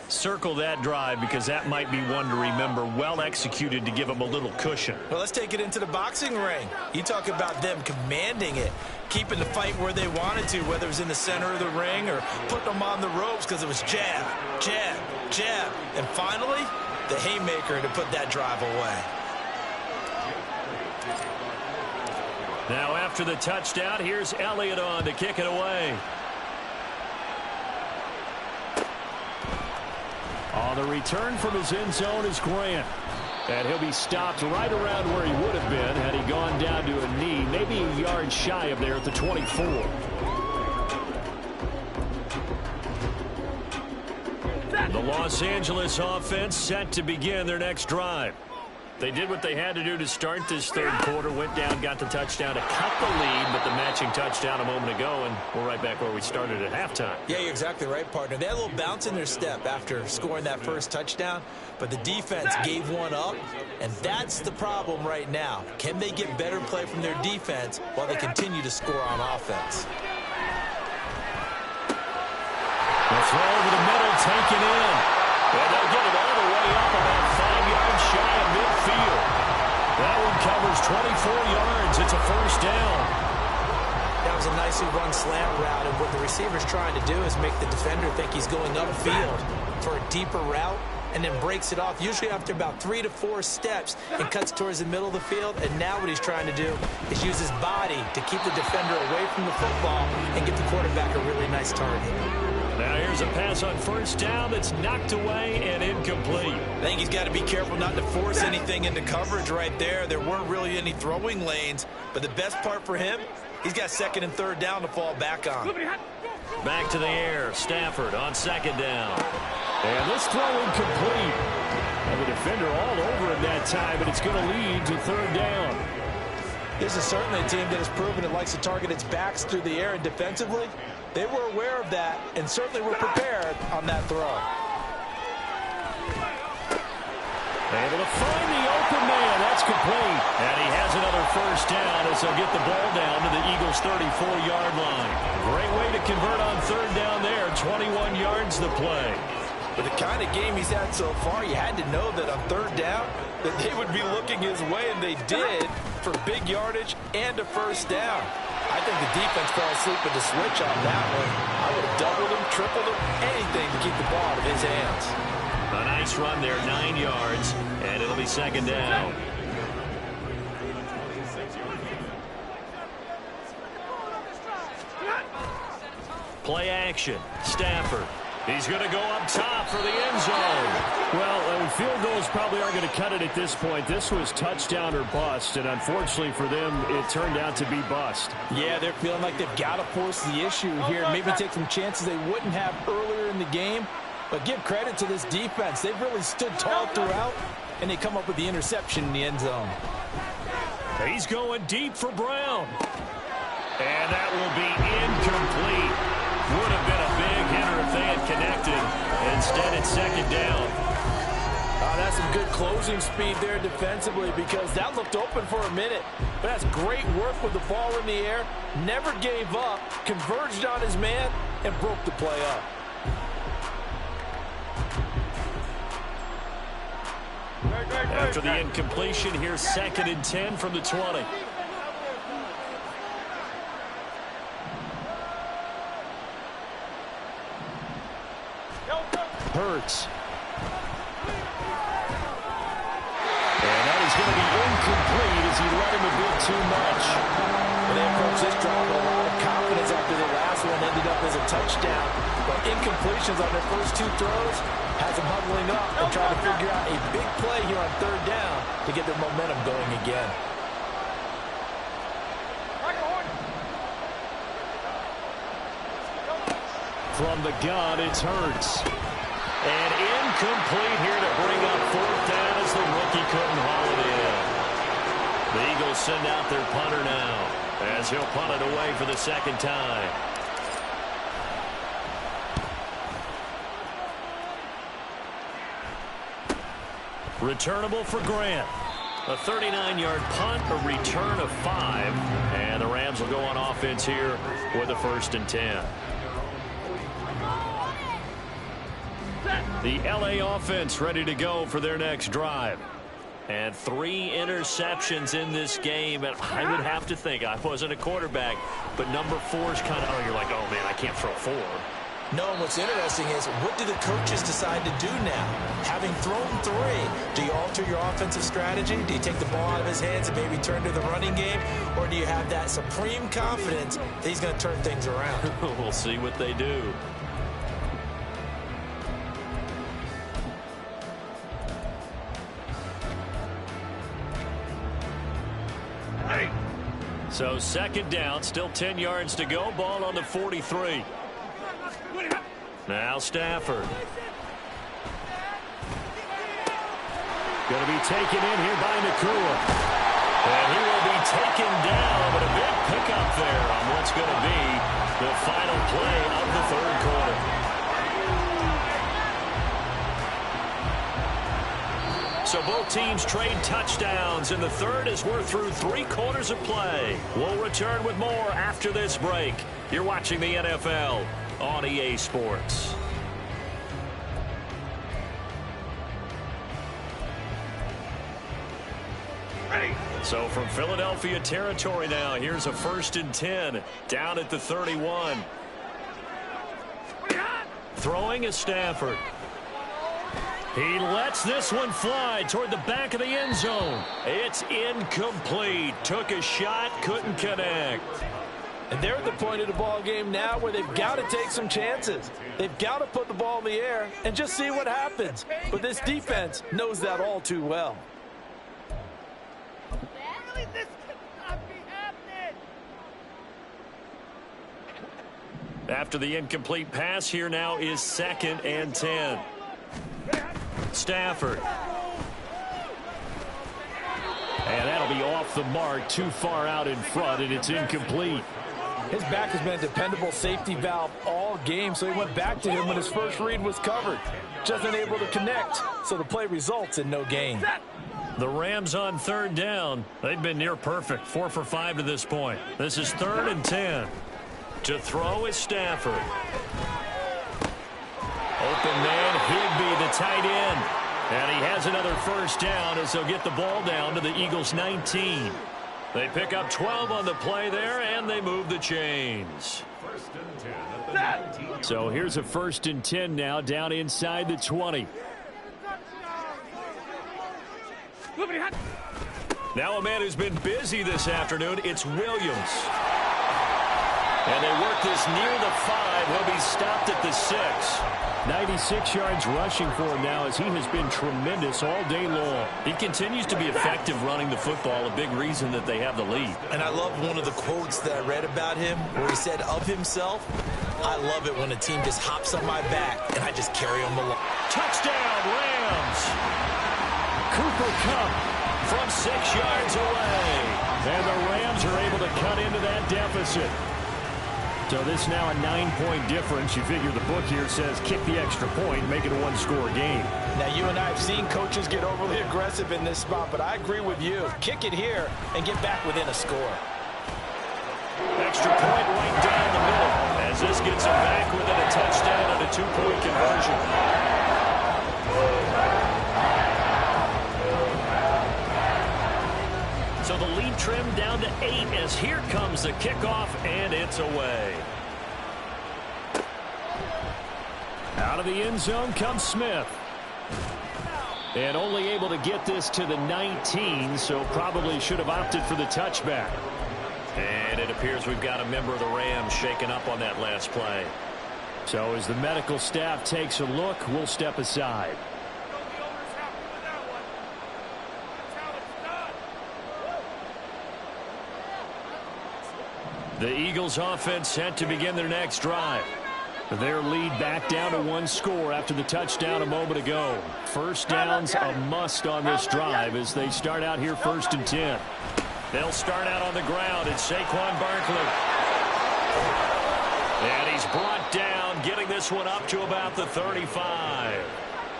Circle that drive because that might be one to remember. Well executed to give them a little cushion. Well, let's take it into the boxing ring. You talk about them commanding it, keeping the fight where they wanted to, whether it was in the center of the ring or putting them on the ropes because it was jab, jab, jab. And finally, the haymaker to put that drive away. Now after the touchdown, here's Elliott on to kick it away. On the return from his end zone is Grant. And he'll be stopped right around where he would have been had he gone down to a knee, maybe a yard shy of there at the 24. The Los Angeles offense set to begin their next drive. They did what they had to do to start this third quarter. Went down, got the touchdown to cut the lead, but the matching touchdown a moment ago, and we're right back where we started at halftime. Yeah, you're exactly right, partner. They had a little bounce in their step after scoring that first touchdown, but the defense gave one up, and that's the problem right now. Can they get better play from their defense while they continue to score on offense? The throw over the middle, taken in. And they'll get it all the way up about 5 yards shy of midfield. That one covers 24 yards. It's a first down. That was a nicely run slant route, and what the receiver's trying to do is make the defender think he's going upfield for a deeper route, and then breaks it off, usually after about 3 to 4 steps, and cuts towards the middle of the field. And now what he's trying to do is use his body to keep the defender away from the football and get the quarterback a really nice target. Now here's a pass on first down that's knocked away and incomplete. I think he's got to be careful not to force anything into coverage right there. There weren't really any throwing lanes, but the best part for him, he's got second and third down to fall back on. Back to the air. Stafford on second down. And this throw incomplete. And the defender all over him that time, but it's going to lead to third down. This is certainly a team that has proven it likes to target its backs through the air, and defensively, they were aware of that and certainly were prepared on that throw. Able to find the open man. That's complete. And he has another first down as they'll get the ball down to the Eagles' 34-yard line. Great way to convert on third down there. 21 yards the play. With the kind of game he's had so far, you had to know that on third down that they would be looking his way, and they did, for big yardage and a first down. I think the defense fell asleep at the switch on that one. I would have doubled him, tripled him, anything to keep the ball out of his hands. A nice run there, 9 yards, and it'll be second down. Play action. Stafford. He's going to go up top for the end zone. Well, field goals probably aren't going to cut it at this point. This was touchdown or bust, and unfortunately for them, it turned out to be bust. Yeah, they're feeling like they've got to force the issue here. Maybe take some chances they wouldn't have earlier in the game. But give credit to this defense. They've really stood tall throughout, and they come up with the interception in the end zone. He's going deep for Brown. And that will be incomplete. Would have been a big hitter if they had connected. Instead, it's second down. That's some good closing speed there defensively, because that looked open for a minute. But that's great work with the ball in the air. Never gave up, converged on his man, and broke the play up. After the incompletion, here's second and 10 from the 20. Hurts. And that is going to be incomplete as he let him a bit too much. And they approach this drive with a lot of confidence after the last one ended up as a touchdown. But incompletions on their first 2 throws has them huddling up and trying to figure out a big play here on third down to get their momentum going again. From the gun, it's Hurts. And incomplete here to bring up fourth down as the rookie couldn't haul it in. The Eagles send out their punter now as he'll punt it away for the second time. Returnable for Grant. A 39-yard punt, a return of 5. And the Rams will go on offense here with a 1st and 10. The LA offense ready to go for their next drive. And 3 interceptions in this game. And I would have to think, I wasn't a quarterback, but number 4 is kind of, oh, you're like, oh, man, I can't throw 4. No, and what's interesting is, what do the coaches decide to do now? Having thrown 3, do you alter your offensive strategy? Do you take the ball out of his hands and maybe turn to the running game? Or do you have that supreme confidence that he's going to turn things around? We'll see what they do. So second down, still 10 yards to go. Ball on the 43. Now Stafford. Going to be taken in here by Nakua. And he will be taken down, but a big pickup there on what's going to be the final play of the third quarter. So both teams trade touchdowns in the third as we're through 3 quarters of play. We'll return with more after this break. You're watching the NFL on EA Sports. So from Philadelphia territory now, here's a 1st and 10 down at the 31. Throwing is Stafford. He lets this one fly toward the back of the end zone. It's incomplete. Took a shot, couldn't connect. And they're at the point of the ball game now where they've got to take some chances. They've got to put the ball in the air and just see what happens. But this defense knows that all too well. This cannot be happening. After the incomplete pass, here now is 2nd and 10. Stafford. And that'll be off the mark, too far out in front, and it's incomplete. His back has been a dependable safety valve all game, so he went back to him when his first read was covered. Just unable to connect, so the play results in no gain. The Rams on 3rd down. They've been near perfect, 4 for 5 to this point. This is 3rd and 10. To throw is Stafford. Open man, Higbee, the tight end. And he has another 1st down as they'll get the ball down to the Eagles' 19. They pick up 12 on the play there, and they move the chains. So here's a 1st and 10 now, down inside the 20. Now a man who's been busy this afternoon, it's Williams. And they work this near the 5. He'll be stopped at the 6. 96 yards rushing for him now as he has been tremendous all day long. He continues to be effective running the football, a big reason that they have the lead. And I love one of the quotes that I read about him where he said of himself, I love it when a team just hops on my back and I just carry them along. Touchdown, Rams! Cooper Kupp from 6 yards away. And the Rams are able to cut into that deficit. So this now a 9-point difference. You figure the book here says kick the extra point, make it a 1-score game. Now, you and I have seen coaches get overly aggressive in this spot, but I agree with you. Kick it here and get back within a score. Extra point right down the middle as this gets them back within a touchdown and a 2-point conversion. So the lead trimmed down to 8 as here comes the kickoff, and it's away. Out of the end zone comes Smith. And only able to get this to the 19, so probably should have opted for the touchback. And it appears we've got a member of the Rams shaken up on that last play. So as the medical staff takes a look, we'll step aside. The Eagles offense set to begin their next drive. Their lead back down to 1 score after the touchdown a moment ago. 1st down's a must on this drive as they start out here 1st and 10. They'll start out on the ground. It's Saquon Barkley. And he's brought down, getting this one up to about the 35.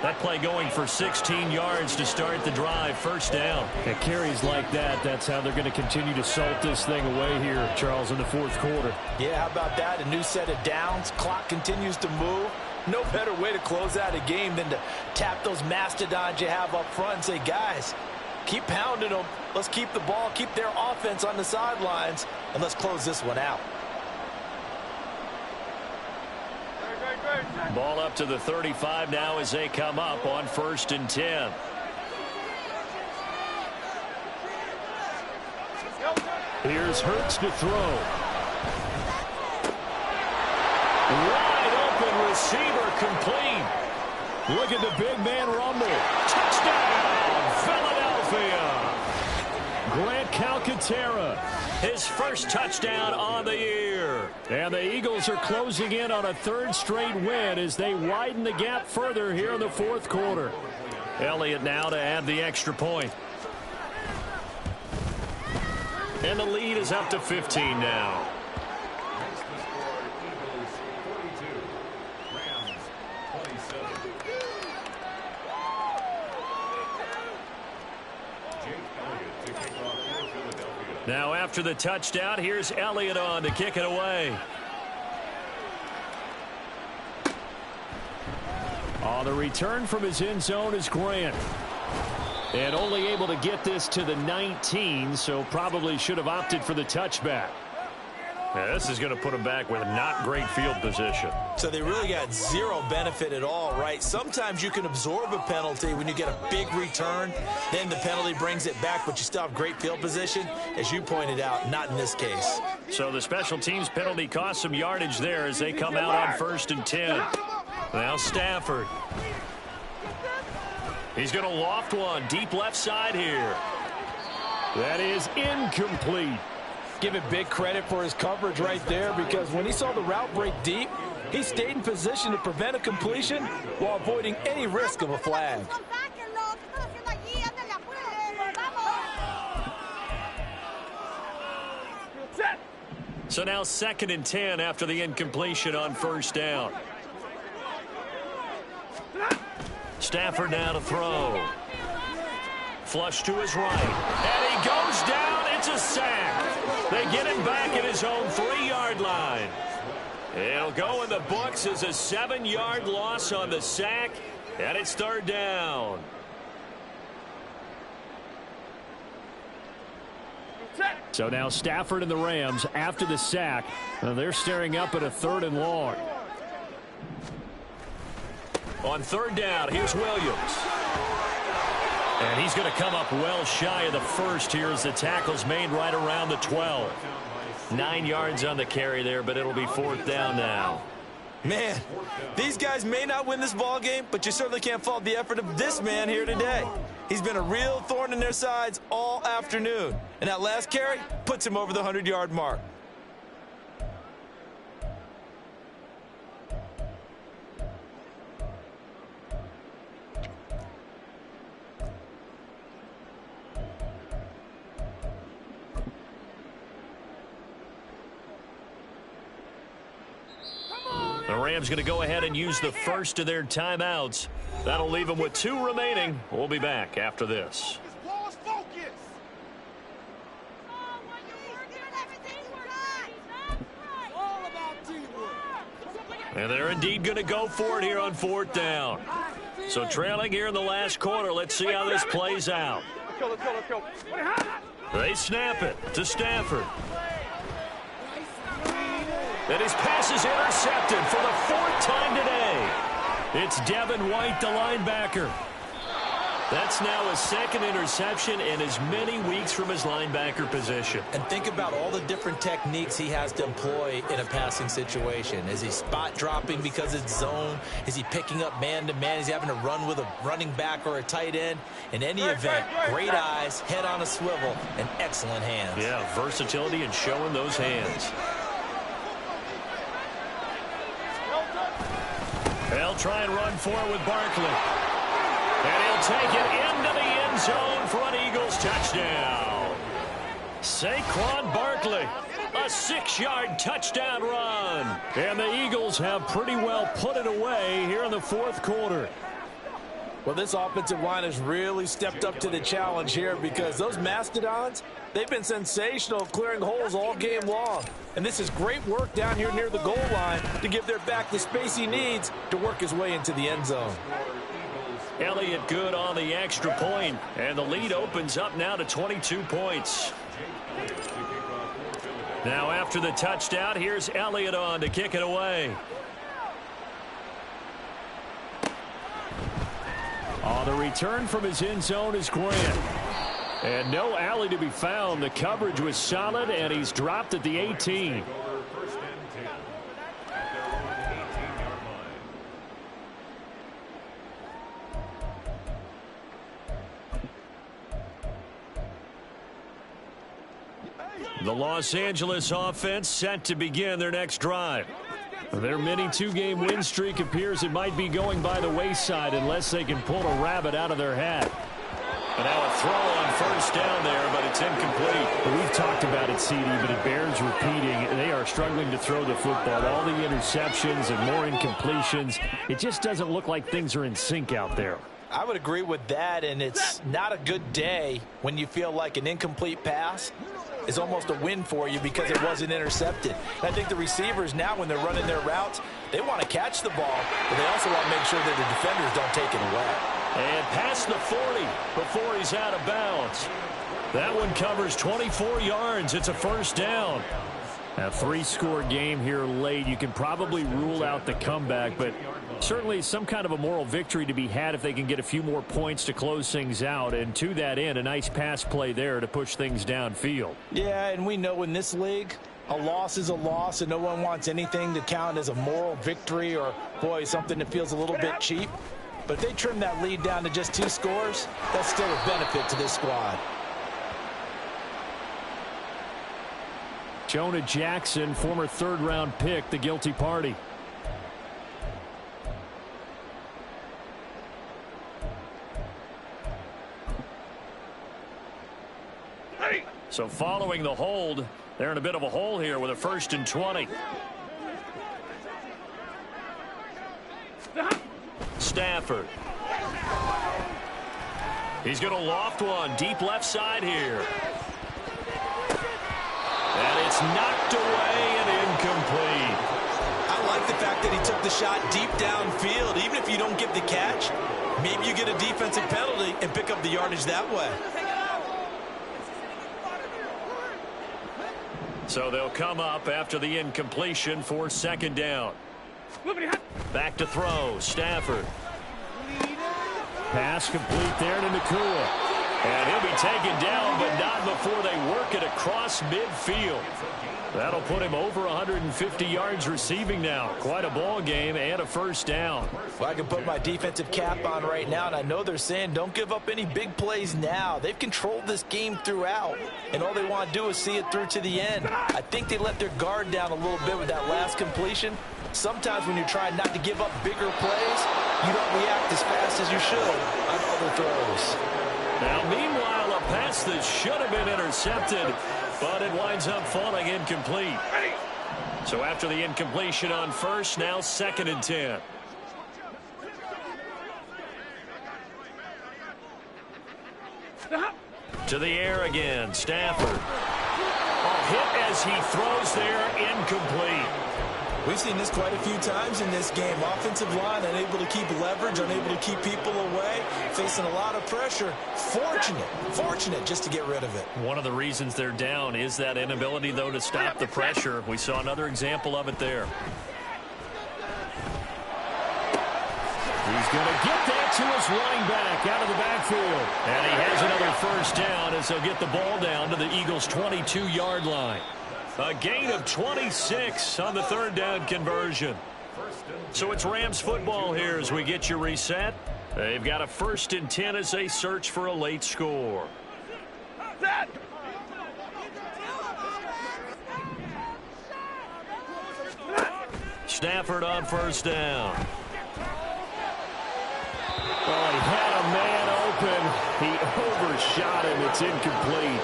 That play going for 16 yards to start the drive. 1st down. At carries like that, that's how they're going to continue to salt this thing away here, Charles, in the 4th quarter. Yeah, how about that? A new set of downs. Clock continues to move. No better way to close out a game than to tap those mastodons you have up front and say, guys, keep pounding them. Let's keep the ball, keep their offense on the sidelines, and let's close this one out. Ball up to the 35 now as they come up on 1st and 10. Here's Hurts to throw. Wide open receiver complete. Look at the big man rumble. Touchdown, Philadelphia. Grant Calcaterra. His first touchdown on the year. And the Eagles are closing in on a 3rd straight win as they widen the gap further here in the 4th quarter. Elliott now to add the extra point. And the lead is up to 15 now. Next to score, Eagles 42, Rams 27. Jake Elliott to kick off for Philadelphia. Now after the touchdown, here's Elliott on to kick it away. On the return from his end zone is Grant. And only able to get this to the 19, so probably should have opted for the touchback. Yeah, this is going to put him back with not great field position. So they really got zero benefit at all, right? Sometimes you can absorb a penalty when you get a big return. Then the penalty brings it back, but you still have great field position. As you pointed out, not in this case. So the special teams penalty cost some yardage there as they come out on 1st and 10. Now Stafford. He's going to loft one deep left side here. That is incomplete. Give him big credit for his coverage right there, because when he saw the route break deep, he stayed in position to prevent a completion while avoiding any risk of a flag. So now 2nd and 10 after the incompletion on 1st down. Stafford now to throw. Flush to his right. And he goes down. It's a sack. They get him back at his own 3-yard line. It'll go in the books as a 7-yard loss on the sack. And it's 3rd down. So now Stafford and the Rams, after the sack, they're staring up at a 3rd and long. On 3rd down, here's Williams. And he's going to come up well shy of the first here as the tackle's made right around the 12. 9 yards on the carry there, but it'll be 4th down now. Man, these guys may not win this ball game, but you certainly can't fault the effort of this man here today. He's been a real thorn in their sides all afternoon. And that last carry puts him over the 100-yard mark. The Rams going to go ahead and use the first of their timeouts. That'll leave them with 2 remaining. We'll be back after this. And they're indeed going to go for it here on 4th down. So trailing here in the last quarter. Let's see how this plays out. They snap it to Stafford. And his pass is intercepted for the 4th time today. It's Devin White, the linebacker. That's now his 2nd interception in as many weeks from his linebacker position. And think about all the different techniques he has to employ in a passing situation. Is he spot dropping because it's zone? Is he picking up man-to-man? Is he having to run with a running back or a tight end? In any event, great eyes, head on a swivel, and excellent hands. Yeah, versatility and showing those hands. They'll try and run for it with Barkley. And he'll take it into the end zone for an Eagles touchdown. Saquon Barkley, a 6-yard touchdown run. And the Eagles have pretty well put it away here in the 4th quarter. Well, this offensive line has really stepped up to the challenge here, because those Mastodons, they've been sensational clearing holes all game long. And this is great work down here near the goal line to give their back the space he needs to work his way into the end zone. Elliott good on the extra point, and the lead opens up now to 22 points. Now after the touchdown, here's Elliott on to kick it away. On the return from his end zone is Grant. And no alley to be found. The coverage was solid, and he's dropped at the 18. The Los Angeles offense set to begin their next drive. Their mini two-game win streak appears it might be going by the wayside unless they can pull a rabbit out of their hat. And now a throw on first down there, but it's incomplete. Well, we've talked about it, CD, but it bears repeating. They are struggling to throw the football. All the interceptions and more incompletions. It just doesn't look like things are in sync out there. I would agree with that, and it's not a good day when you feel like an incomplete pass is almost a win for you because it wasn't intercepted. And I think the receivers now, when they're running their routes, they want to catch the ball, but they also want to make sure that the defenders don't take it away. And past the 40 before he's out of bounds. That one covers 24 yards. It's a first down. A three-score game here late. You can probably rule out the comeback, but certainly some kind of a moral victory to be had if they can get a few more points to close things out. And to that end, a nice pass play there to push things downfield. Yeah, and we know in this league, a loss is a loss, and no one wants anything to count as a moral victory or, boy, something that feels a little bit cheap. But if they trim that lead down to just 2 scores, that's still a benefit to this squad. Jonah Jackson, former third-round pick, the guilty party. So following the hold, they're in a bit of a hole here with a 1st and 20. Stafford. He's going to loft one deep left side here. And it's knocked away and incomplete. I like the fact that he took the shot deep downfield. Even if you don't get the catch, maybe you get a defensive penalty and pick up the yardage that way. So they'll come up after the incompletion for 2nd down. Back to throw. Stafford. Pass complete there to Nakua. And he'll be taken down, but not before they work it across midfield. That'll put him over 150 yards receiving now. Quite a ball game and a first down. Well, I can put my defensive cap on right now, and I know they're saying don't give up any big plays now. They've controlled this game throughout, and all they want to do is see it through to the end. I think they let their guard down a little bit with that last completion. Sometimes when you're trying not to give up bigger plays, you don't react as fast as you should on other throws. Now, meanwhile, a pass that should have been intercepted, but it winds up falling incomplete. So after the incompletion on first, now 2nd and 10. To the air again, Stafford. Hit as he throws there, incomplete. We've seen this quite a few times in this game. Offensive line unable to keep leverage, unable to keep people away, facing a lot of pressure. Fortunate just to get rid of it. One of the reasons they're down is that inability, though, to stop the pressure. We saw another example of it there. He's going to get that to his running back out of the backfield. And he has another first down as they'll get the ball down to the Eagles' 22-yard line. A gain of 26 on the 3rd down conversion. So it's Rams football here as we get you reset. They've got a 1st and 10 as they search for a late score. Stafford on first down. Well, he had a man open. He overshot him. It's incomplete.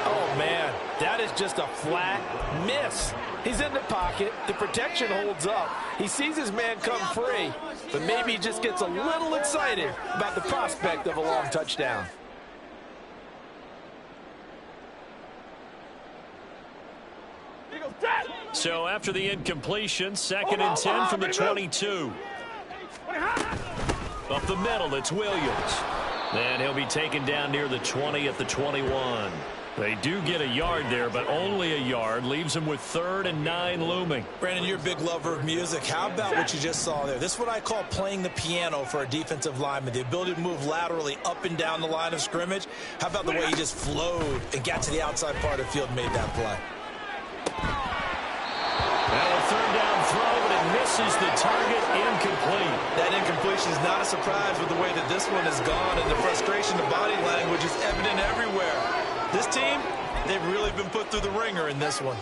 Oh, man, that is just a flat miss. He's in the pocket. The protection holds up. He sees his man come free, but maybe he just gets a little excited about the prospect of a long touchdown. So after the incompletion, 2nd and 10 from the 22. Up the middle, it's Williams. And he'll be taken down near the 20 at the 21. They do get a yard there, but only a yard. Leaves them with 3rd and 9 looming. Brandon, you're a big lover of music. How about what you just saw there? This is what I call playing the piano for a defensive lineman. The ability to move laterally up and down the line of scrimmage. How about the way he just flowed and got to the outside part of the field and made that play? Now a 3rd down throw, but it misses the target, incomplete. That incompletion is not a surprise with the way that this one has gone, and the frustration, the body language is evident everywhere. This team, they've really been put through the ringer in this one.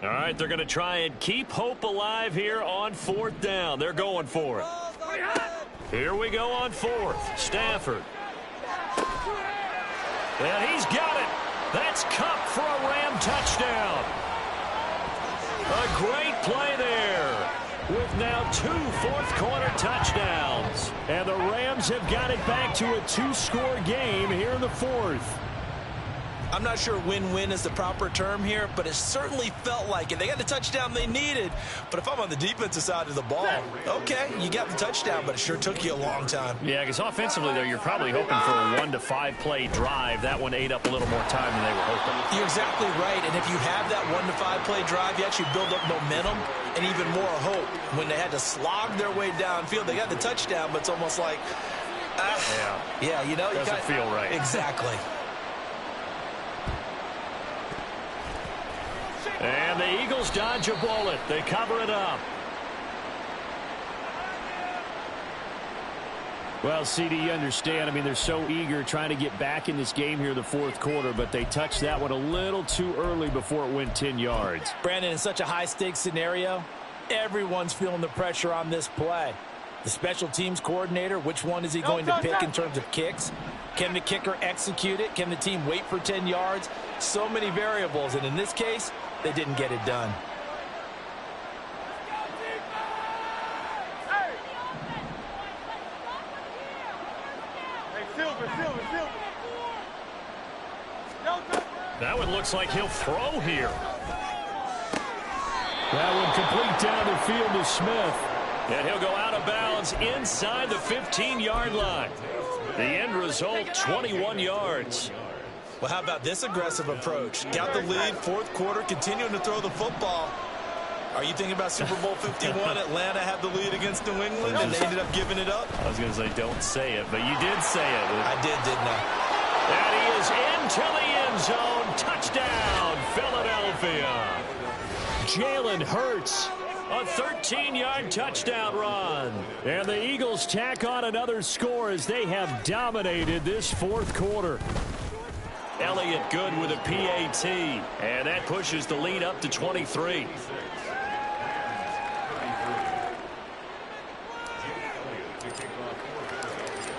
All right, they're going to try and keep hope alive here on 4th down. They're going for it. Here we go on 4th. Stafford. And he's got it. That's Cup for a Ram touchdown. A great play there with now 2 fourth-quarter touchdowns. And the Rams have got it back to a 2-score game here in the 4th. I'm not sure win-win is the proper term here, but it certainly felt like it. They got the touchdown they needed, but if I'm on the defensive side of the ball, okay, you got the touchdown, but it sure took you a long time. Yeah, because offensively, though, you're probably hoping for a 1 to 5 play drive. That one ate up a little more time than they were hoping. You're exactly right, and if you have that 1 to 5 play drive, you actually build up momentum and even more hope. When they had to slog their way downfield, they got the touchdown, but it's almost like, yeah, you know, doesn't feel right. Exactly. And the Eagles dodge a bullet. They cover it up. Well, CD, you understand. I mean, they're so eager trying to get back in this game here in the 4th quarter, but they touched that one a little too early before it went 10 yards. Brandon, in such a high-stakes scenario, everyone's feeling the pressure on this play. The special teams coordinator, which one is he going to pick in terms of kicks? Can the kicker execute it? Can the team wait for 10 yards? So many variables, and in this case, they didn't get it done. That one looks like he'll throw here. That one complete down the field to Smith. And he'll go out of bounds inside the 15-yard line. The end result, 21 yards. Well, how about this aggressive approach? Got the lead, 4th quarter, continuing to throw the football. Are you thinking about Super Bowl 51? Atlanta had the lead against New England, and they ended up giving it up? I was going to say, don't say it, but you did say it. I did, didn't I? And he is into the end zone. Touchdown, Philadelphia. Jalen Hurts. A 13-yard touchdown run. And the Eagles tack on another score as they have dominated this 4th quarter. Elliott good with a PAT. And that pushes the lead up to 23.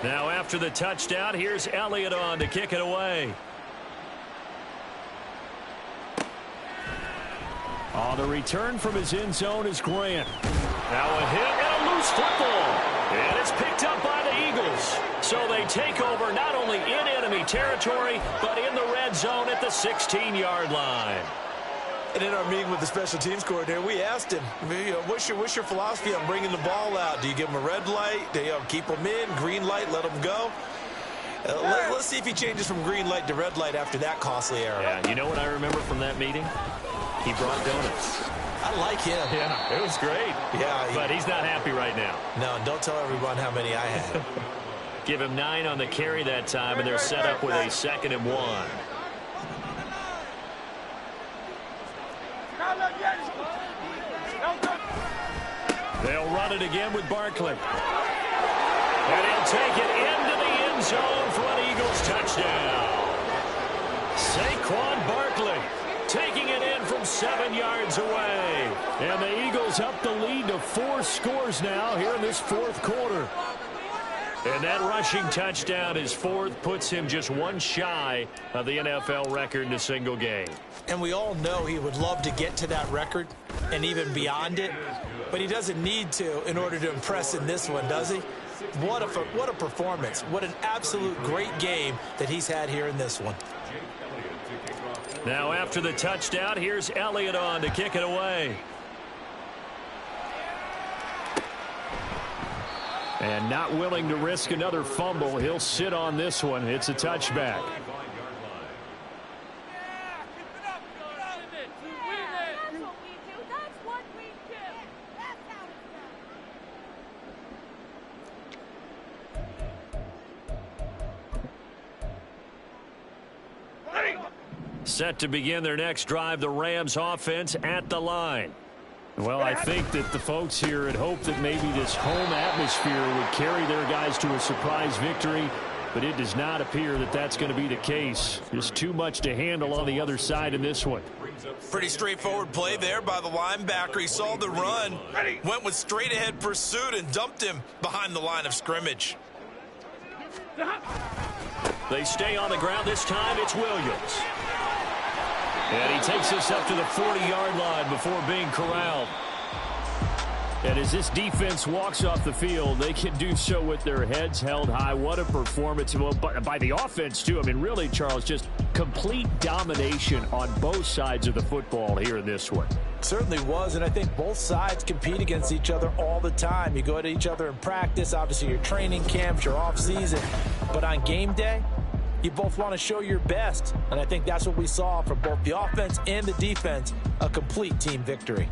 Now after the touchdown, here's Elliott on to kick it away. On the return from his end zone is Grant. Now a hit and a loose football. And it's picked up by the Eagles. So they take over not only in enemy territory, but in the red zone at the 16-yard line. And in our meeting with the special teams coordinator, we asked him, what's your philosophy on bringing the ball out? Do you give them a red light? Do you keep them in? Green light, let them go? Let's see if he changes from green light to red light after that costly error. Yeah, you know what I remember from that meeting? He brought donuts. I like him. Yeah, it was great. Yeah, but he's not happy right now. No, don't tell everyone how many I had. Give him 9 on the carry that time, and they're set up with a 2nd and 1. They'll run it again with Barkley. And he'll take it into the end zone for an Eagles touchdown. Saquon Barkley taking it in from 7 yards away. And the Eagles up the lead to 4 scores now here in this 4th quarter. And that rushing touchdown, his 4th, puts him just 1 shy of the NFL record in a single game. And we all know he would love to get to that record and even beyond it, but he doesn't need to in order to impress in this one, does he? What a performance. What an absolute great game that he's had here in this one. Now after the touchdown, here's Elliott on to kick it away. And not willing to risk another fumble. He'll sit on this one. It's a touchback. Set to begin their next drive, the Rams offense at the line. Well, I think that the folks here had hoped that maybe this home atmosphere would carry their guys to a surprise victory. but it does not appear that that's going to be the case. Just too much to handle on the other side in this one. Pretty straightforward play there by the linebacker. He saw the run, went with straight-ahead pursuit, and dumped him behind the line of scrimmage. They stay on the ground. This time it's Williams. And he takes us up to the 40-yard line before being corralled. And as this defense walks off the field, they can do so with their heads held high. What a performance by the offense, too. I mean, really, Charles, just complete domination on both sides of the football here in this one. Certainly was, and I think both sides compete against each other all the time. You go at each other in practice, obviously your training camps, your off-season. But on game day, you both want to show your best. And I think that's what we saw from both the offense and the defense, a complete team victory.